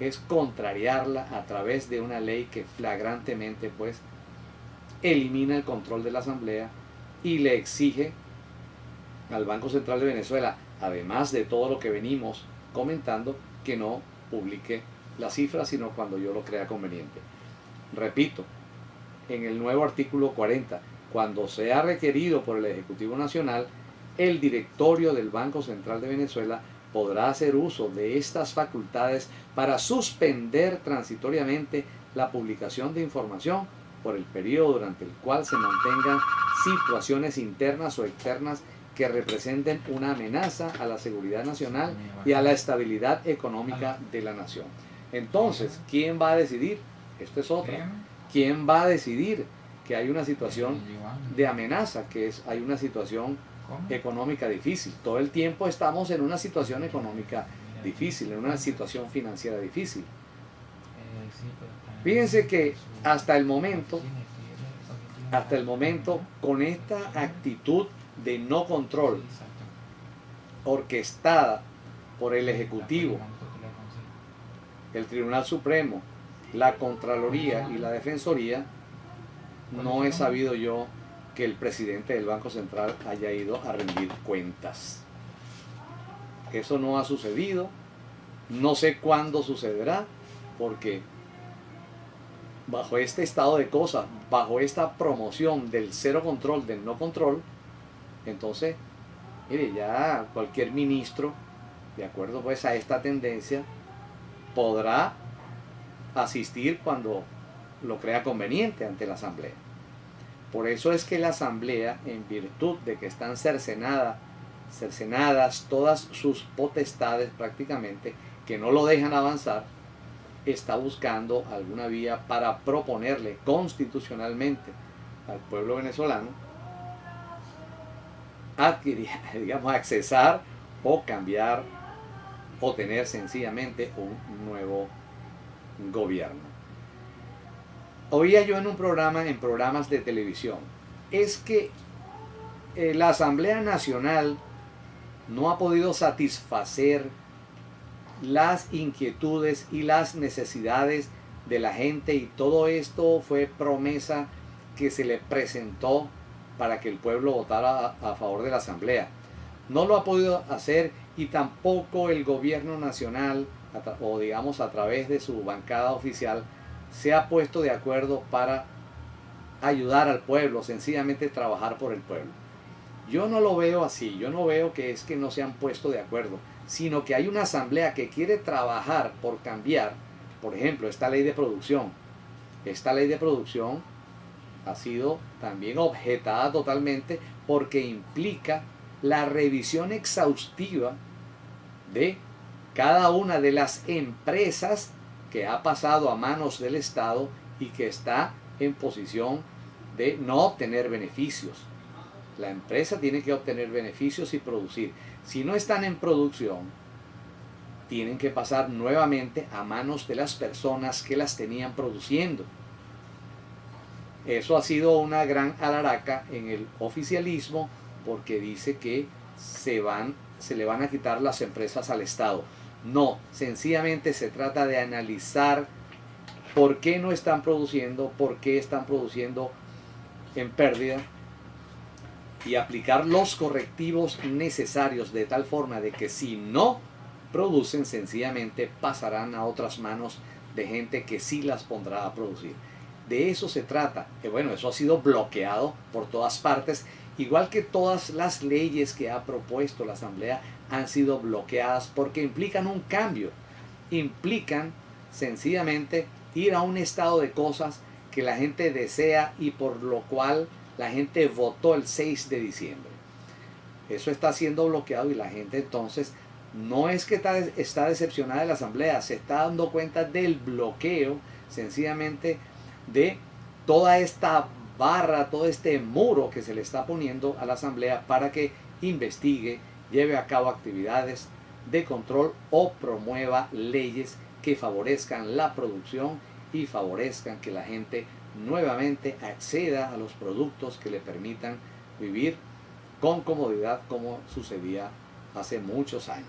es contrariarla a través de una ley que flagrantemente, pues, elimina el control de la Asamblea y le exige al Banco Central de Venezuela, además de todo lo que venimos comentando, que no publique las cifras sino cuando yo lo crea conveniente. Repito, en el nuevo artículo 40, cuando sea requerido por el Ejecutivo Nacional, el directorio del Banco Central de Venezuela podrá hacer uso de estas facultades para suspender transitoriamente la publicación de información por el periodo durante el cual se mantengan situaciones internas o externas que representen una amenaza a la seguridad nacional y a la estabilidad económica de la nación. Entonces, ¿quién va a decidir? Esto es otra. ¿Quién va a decidir que hay una situación de amenaza, hay una situación económica difícil? Todo el tiempo estamos en una situación económica difícil, en una situación financiera difícil. Fíjense que hasta el momento, con esta actitud de no control orquestada por el Ejecutivo, el Tribunal Supremo, la Contraloría y la Defensoría, no he sabido yo que el presidente del Banco Central haya ido a rendir cuentas. Eso no ha sucedido, no sé cuándo sucederá, porque bajo este estado de cosas, bajo esta promoción del cero control, del no control, entonces, mire, ya cualquier ministro, de acuerdo pues a esta tendencia, podrá asistir cuando lo crea conveniente ante la Asamblea. Por eso es que la Asamblea, en virtud de que están cercenadas todas sus potestades prácticamente, que no lo dejan avanzar, está buscando alguna vía para proponerle constitucionalmente al pueblo venezolano adquirir, digamos, accesar o cambiar o tener sencillamente un nuevo gobierno. Oía yo en programas de televisión, es que la Asamblea Nacional no ha podido satisfacer las inquietudes y las necesidades de la gente, y todo esto fue promesa que se le presentó para que el pueblo votara a favor de la Asamblea. No lo ha podido hacer, y tampoco el gobierno nacional, o digamos a través de su bancada oficial, se ha puesto de acuerdo para ayudar al pueblo, sencillamente trabajar por el pueblo. Yo no lo veo así, yo no veo que es que no se han puesto de acuerdo, sino que hay una asamblea que quiere trabajar por cambiar, por ejemplo, esta ley de producción. Esta ley de producción ha sido también objetada totalmente porque implica la revisión exhaustiva de cada una de las empresas que ha pasado a manos del Estado y que está en posición de no obtener beneficios. La empresa tiene que obtener beneficios y producir. Si no están en producción, tienen que pasar nuevamente a manos de las personas que las tenían produciendo. Eso ha sido una gran alaraca en el oficialismo, porque dice que se le van a quitar las empresas al Estado. No, sencillamente se trata de analizar por qué no están produciendo, por qué están produciendo en pérdida, y aplicar los correctivos necesarios de tal forma de que si no producen, sencillamente pasarán a otras manos de gente que sí las pondrá a producir. De eso se trata. Que bueno, eso ha sido bloqueado por todas partes, igual que todas las leyes que ha propuesto la Asamblea han sido bloqueadas porque implican un cambio, implican sencillamente ir a un estado de cosas que la gente desea y por lo cual la gente votó el 6 de diciembre. Eso está siendo bloqueado y la gente entonces no es que está decepcionada de la Asamblea, se está dando cuenta del bloqueo sencillamente de toda esta barra, todo este muro que se le está poniendo a la Asamblea para que investigue, lleve a cabo actividades de control o promueva leyes que favorezcan la producción y favorezcan que la gente nuevamente acceda a los productos que le permitan vivir con comodidad como sucedía hace muchos años.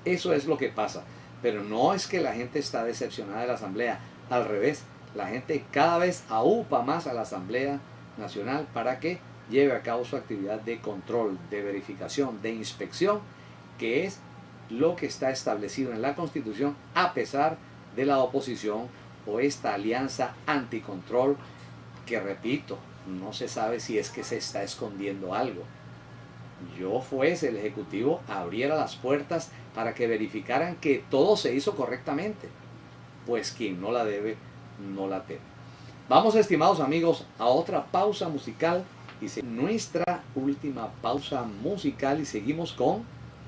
Eso es lo que pasa, pero no es que la gente está decepcionada de la Asamblea, al revés, la gente cada vez aupa más a la Asamblea Nacional para que lleve a cabo su actividad de control, de verificación, de inspección, que es lo que está establecido en la Constitución a pesar de la oposición o esta alianza anticontrol que, repito, no se sabe si es que se está escondiendo algo. Yo fuese el Ejecutivo, abriera las puertas para que verificaran que todo se hizo correctamente, pues quien no la debe, no la teme. Vamos, estimados amigos, a otra pausa musical y nuestra última pausa musical y seguimos con